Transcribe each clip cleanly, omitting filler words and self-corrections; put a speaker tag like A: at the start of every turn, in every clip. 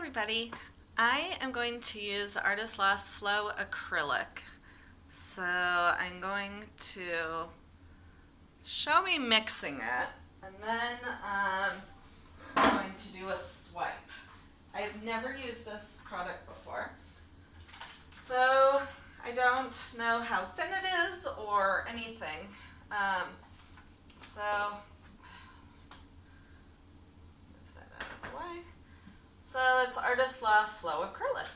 A: everybody. I am going to use Artist Loft Flow acrylic. So I'm going to show me mixing it, and then I'm going to do a swipe. I've never used this product before, so I don't know how thin it is or anything. So move that out of the way. So it's Artist Loft Flow acrylic.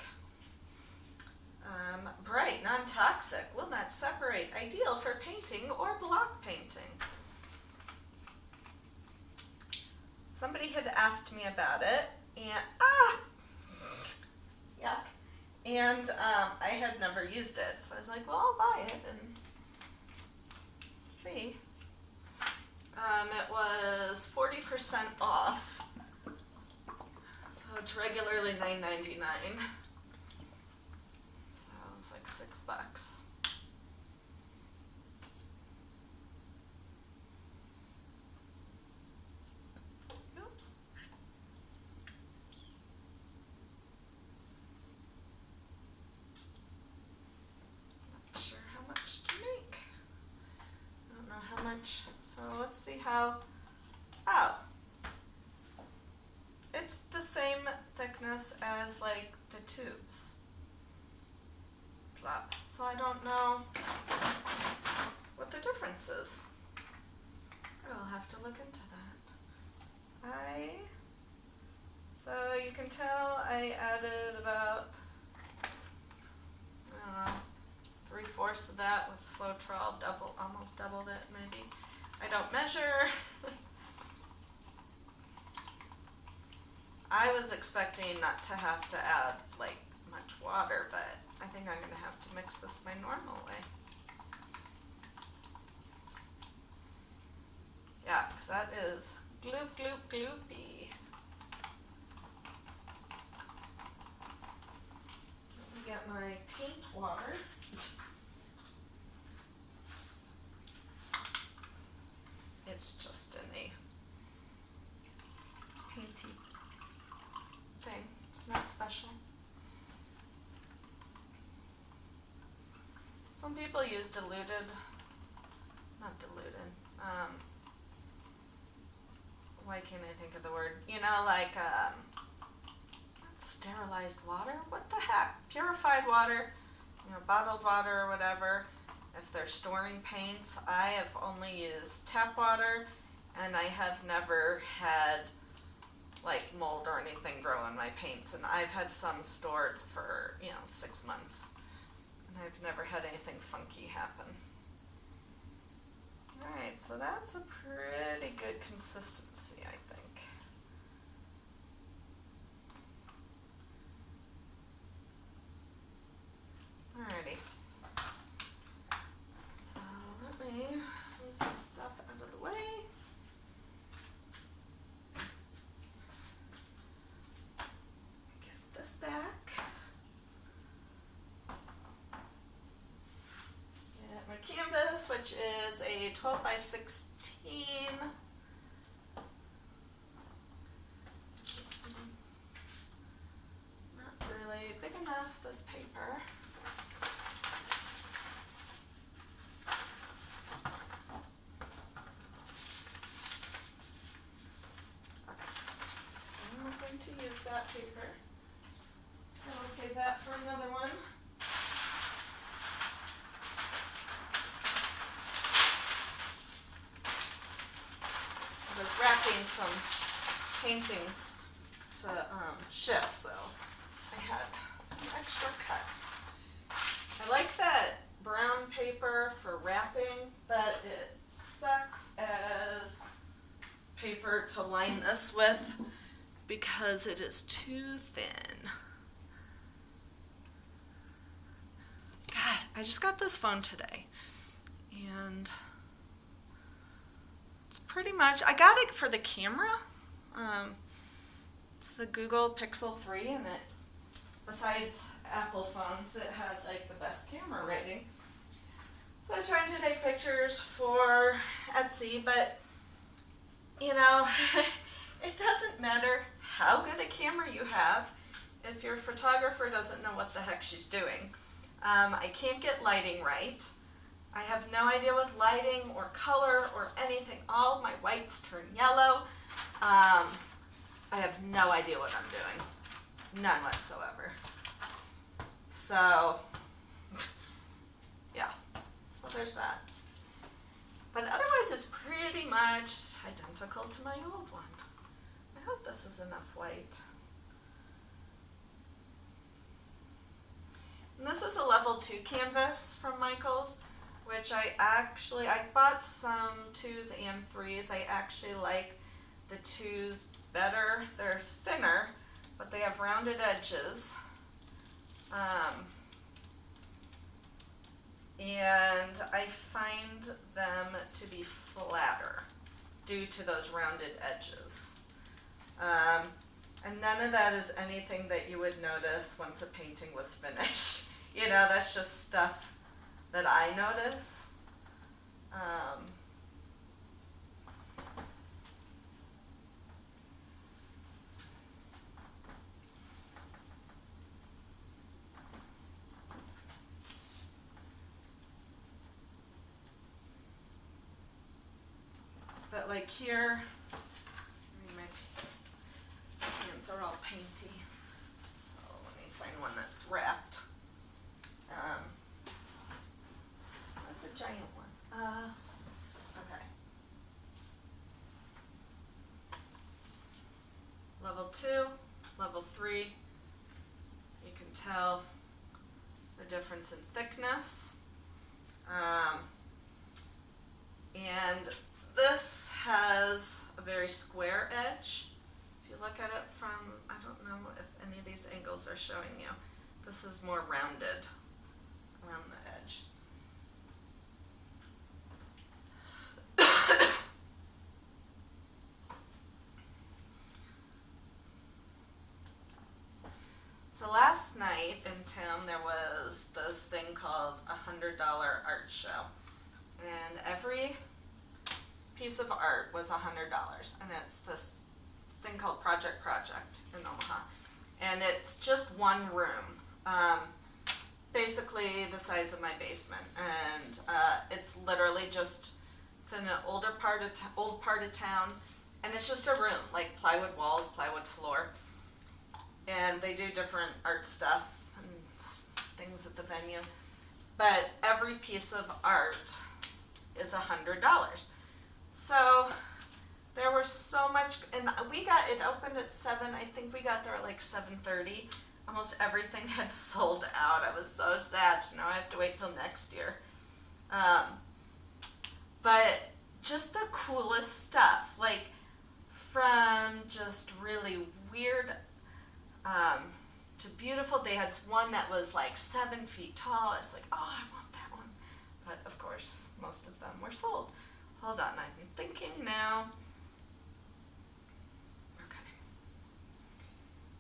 A: Bright, non-toxic, will not separate, ideal for painting or block painting. Somebody had asked me about it, and yuck. And I had never used it, so I was like, well, I'll buy it and see. It was 40% off, so it's regularly $9.99. So it's like $6. Oops. Not sure how much to make. I don't know how much. So let's see how. Oh. It's the same thickness as like the tubes. Plop. So I don't know what the difference is. I'll have to look into that. So you can tell I added about, I don't know, 3/4 of that with Floetrol, almost doubled it maybe. I don't measure. I was expecting not to have to add like much water, but I think I'm going to have to mix this my normal way. Yeah, because that is gloop, gloop, gloopy. Let me get my paint water. It's just in a painty thing. It's not special. Some people use not diluted, why can't I think of the word? You know, like sterilized water? What the heck? Purified water, you know, bottled water or whatever. If they're storing paints, I have only used tap water, and I have never had like mold or anything grow in my paints, and I've had some stored for 6 months, and I've never had anything funky happen. Alright, so that's a pretty good consistency, I think. Alrighty. So let me move this stuff out of the way. Get this back. Get my canvas, which is a 12 by 16. Just not really big enough, this paper. To use that paper, and I'll save that for another one. I was wrapping some paintings to ship, so I had some extra cut. I like that brown paper for wrapping, but it sucks as paper to line this with, because it is too thin. God, I just got this phone today, and it's pretty much, I got it for the camera. It's the Google Pixel 3, and it, besides Apple phones, it had like the best camera rating. So I was trying to take pictures for Etsy, but it doesn't matter how good a camera you have if your photographer doesn't know what the heck she's doing. I can't get lighting right. I have no idea with lighting or color or anything. All my whites turn yellow. I have no idea what I'm doing. None whatsoever. So, yeah. So there's that. But otherwise it's pretty much identical to my old one. I hope this is enough white. And this is a level 2 canvas from Michaels, which I bought some 2s and 3s. I actually like the 2s better. They're thinner, but they have rounded edges. And I find them to be flatter due to those rounded edges. And none of that is anything that you would notice once a painting was finished. You know, that's just stuff that I notice. But like here, my hands are all painty. So let me find one that's wrapped. That's a giant one. Okay. Level 2, level 3. You can tell the difference in thickness. And this has a very square edge. If you look at it from, I don't know if any of these angles are showing you. This is more rounded around the edge. So last night in town there was this thing called $100 art show. And every piece of art was $100, and it's this thing called Project in Omaha, and it's just one room, basically the size of my basement, and it's literally just, it's in an old part of town, and it's just a room, like plywood walls, plywood floor, and they do different art stuff and things at the venue, but every piece of art is $100. So there was so much, and it opened at 7, I think we got there at like 7:30. Almost everything had sold out. I was so sad. Now I have to wait till next year. But just the coolest stuff, like from just really weird to beautiful. They had one that was like 7 feet tall. I was like, oh, I want that one. But of course, most of them were sold. Hold on, I'm thinking now. Okay.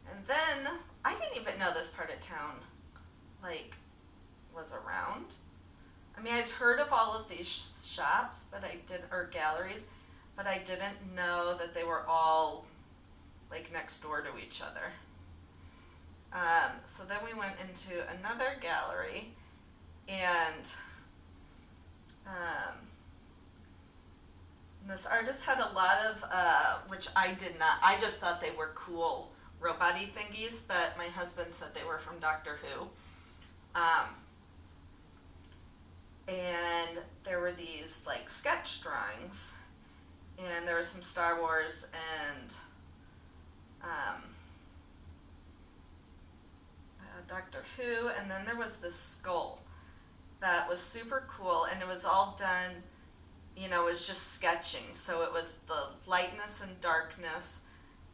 A: And then, I didn't even know this part of town, like, was around. I mean, I'd heard of all of these shops, or galleries, but I didn't know that they were all, like, next door to each other. So then we went into another gallery, and this artist had a lot of, which I did not, I just thought they were cool robot-y thingies, but my husband said they were from Doctor Who. And there were these like sketch drawings, and there was some Star Wars and Doctor Who, and then there was this skull that was super cool, and it was all done, you know, it was just sketching, so it was the lightness and darkness,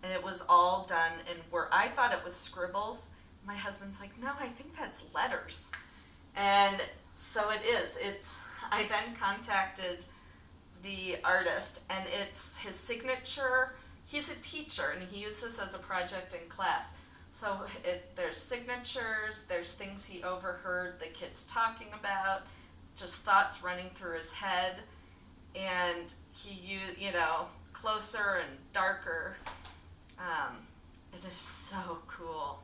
A: and it was all done in where I thought it was scribbles. My husband's like, no, I think that's letters. And so it is. I then contacted the artist, and it's his signature. He's a teacher, and he used this as a project in class. So there's signatures, there's things he overheard the kids talking about, just thoughts running through his head, and he used, you know, closer and darker. It is so cool.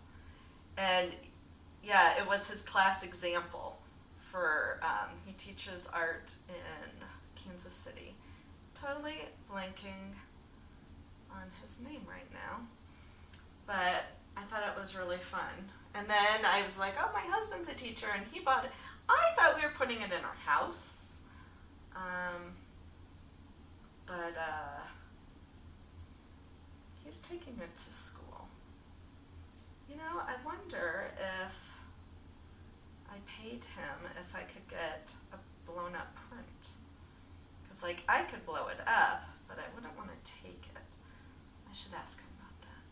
A: And yeah, it was his class example for, he teaches art in Kansas City. Totally blanking on his name right now. But I thought it was really fun. And then I was like, oh, my husband's a teacher, and he bought it. I thought we were putting it in our house. But he's taking it to school. You know, I wonder if I paid him if I could get a blown up print. Because, like, I could blow it up, but I wouldn't want to take it. I should ask him about that.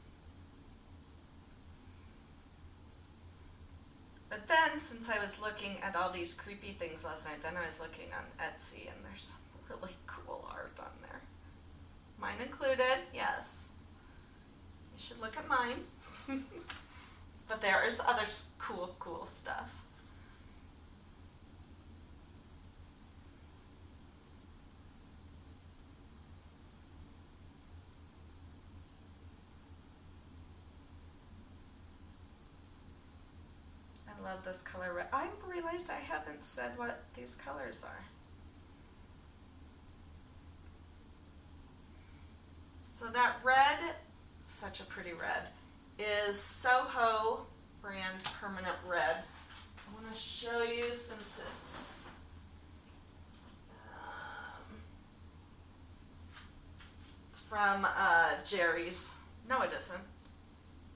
A: But then, since I was looking at all these creepy things last night, then I was looking on Etsy, and there's some really cool art on there. Mine included, yes. You should look at mine. But there is other cool stuff. I love this color red. I realized I haven't said what these colors are. So that red, such a pretty red, is Soho brand permanent red. I want to show you since it's from Jerry's. No, it isn't.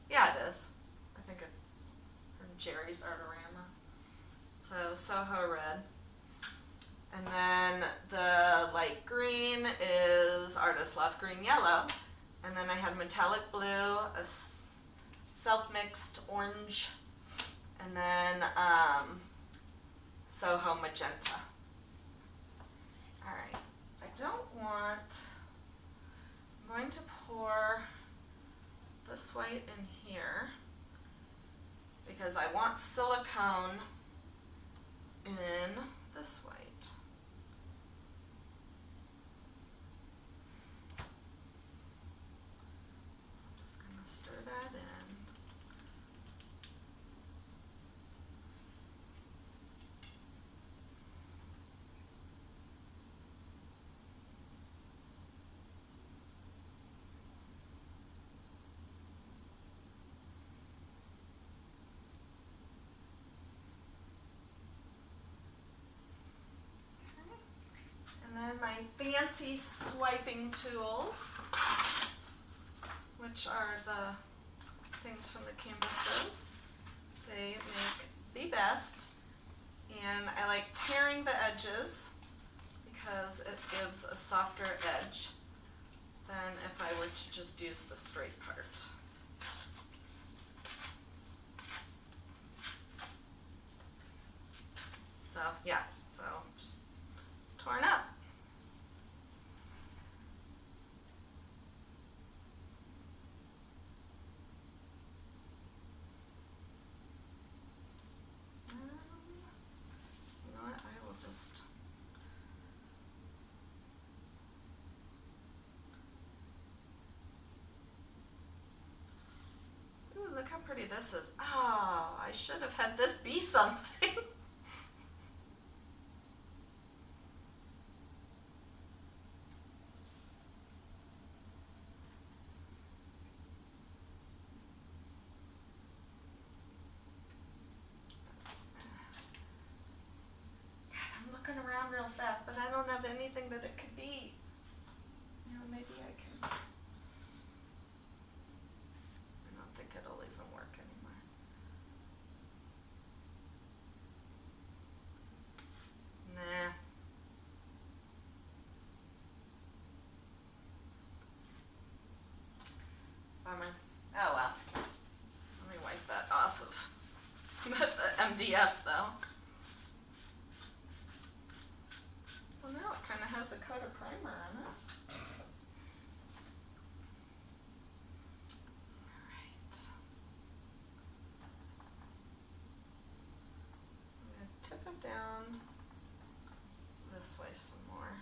A: Yeah, it is. I think it's from Jerry's Artorama. So Soho red. And then the light green is Artist Love Green Yellow. And then I had metallic blue, a self-mixed orange, and then Soho magenta. Alright, I'm going to pour this white in here because I want silicone in this white. Stir that in. And then my fancy swiping tools, which are the things from the canvases. They make the best, and I like tearing the edges because it gives a softer edge than if I were to just use the straight part. So yeah, so just torn up. Just ooh, look how pretty this is. Oh, I should have had this be something. Around real fast, but I don't have anything that it could be. You know, maybe I can. I don't think it'll even work anymore. Nah. Bummer. Oh well. Let me wipe that off of the MDF though. Well, now it kind of has a coat of primer on it. Alright. I'm going to tip it down this way some more.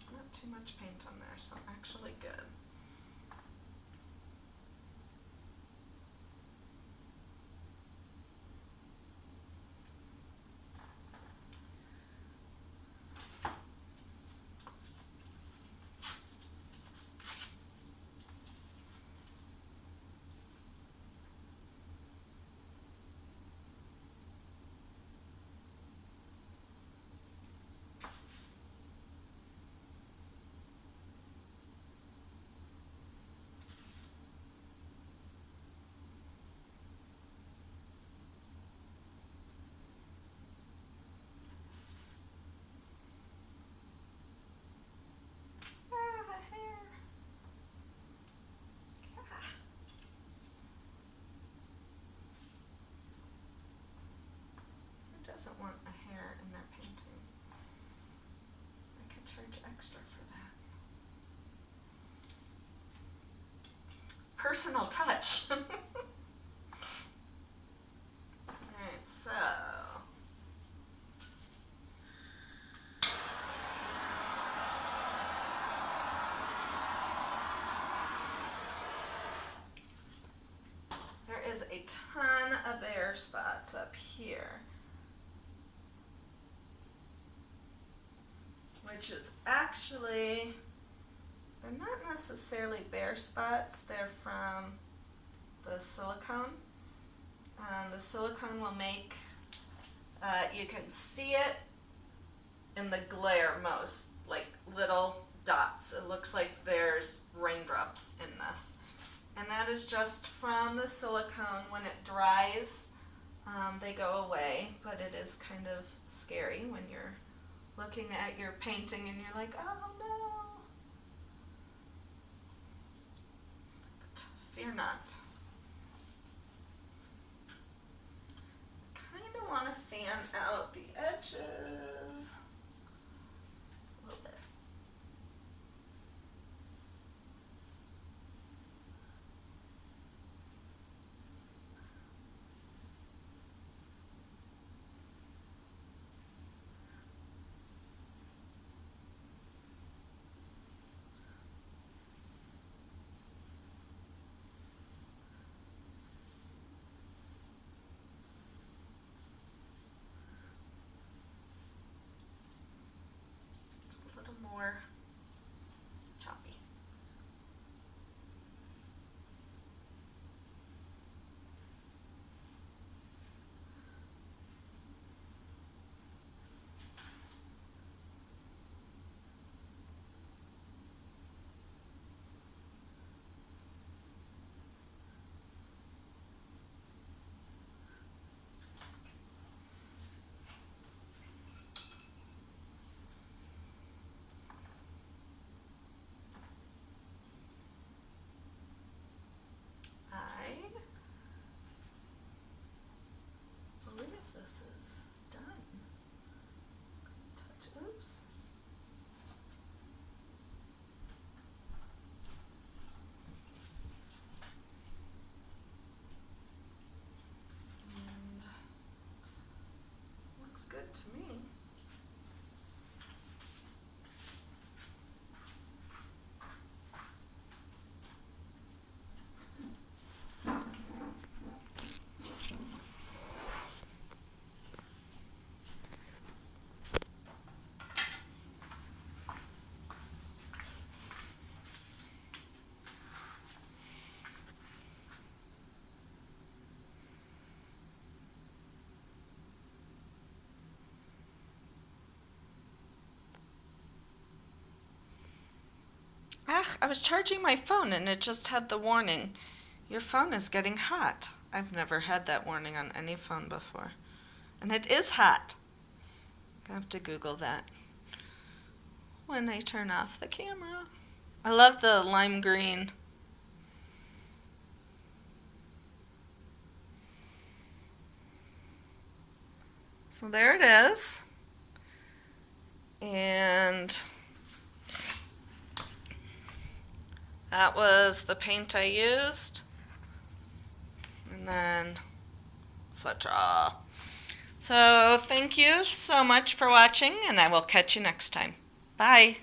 A: There's not too much paint on there, so actually good. Doesn't want a hair in their painting. I could charge extra for that. Personal touch. Alright, so there is a ton of bare spots up here, which is actually, they're not necessarily bare spots, they're from the silicone. The silicone will make, you can see it in the glare most, like little dots. It looks like there's raindrops in this. And that is just from the silicone. When it dries, they go away, but it is kind of scary when you're looking at your painting and you're like, oh no. But fear not. I kind of want to fan out the edges a little bit. More choppy. I believe this is done. Touch, oops. And looks good to me. I was charging my phone and it just had the warning, your phone is getting hot. I've never had that warning on any phone before. And it is hot. I have to Google that when I turn off the camera. I love the lime green. So there it is. And that was the paint I used. And then foot draw. So thank you so much for watching, and I will catch you next time. Bye.